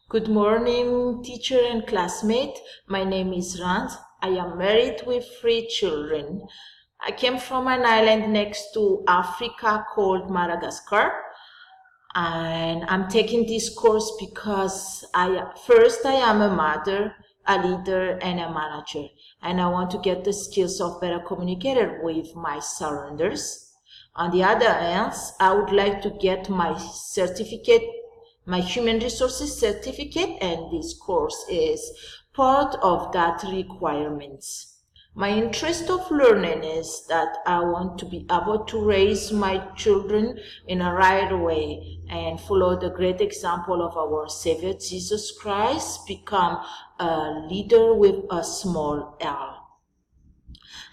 Good morning, teacher and classmate. My name is Rand. I am married with 3 children. I came from an island next to Africa called Madagascar. And I'm taking this course because I am a mother, a leader, and a manager. And I want to get the skills of better communicator with my surroundings. On the other hand, I would like to get my certificate, my human resources certificate, and this course is part of that requirements. My interest of learning is that I want to be able to raise my children in a right way and follow the great example of our Savior Jesus Christ, become a leader with a small L.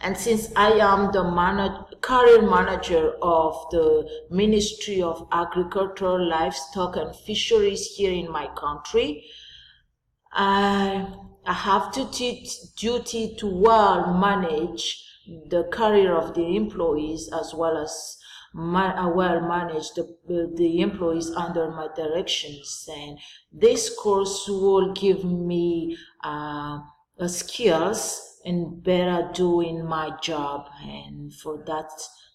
And since I am the career manager of the Ministry of Agriculture, Livestock and Fisheries here in my country, I have to teach duty to well manage the career of the employees as well as well manage the employees under my directions. And this course will give me skills and better doing my job, and for that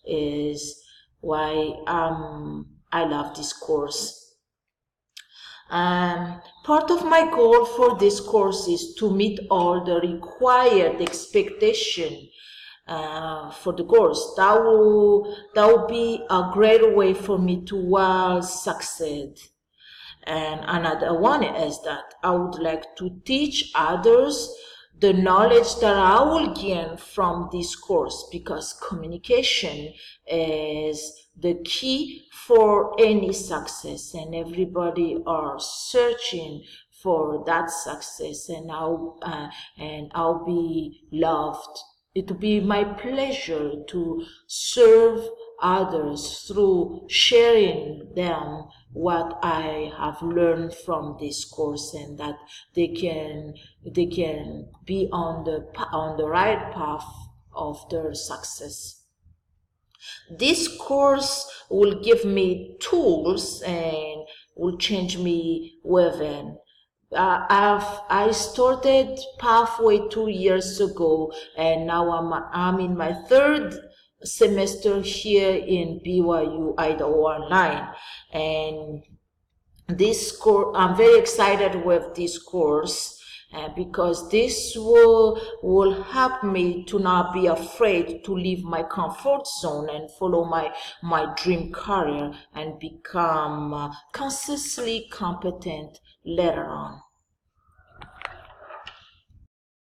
is why I love this course. Part of my goal for this course is to meet all the required expectation for the course. That will be a great way for me to well succeed. And another one is that I would like to teach others the knowledge that I will gain from this course, because communication is the key for any success, and everybody are searching for that success, and I'll be loved. It will be my pleasure to serve others through sharing them what I have learned from this course, and that they can be on the right path of their success. This course will give me tools and will change me within. I started pathway 2 years ago, and now I'm in my 3rd semester here in BYU Idaho Online, and this course, I'm very excited with this course. Because this will help me to not be afraid to leave my comfort zone and follow my dream career and become consistently competent later on.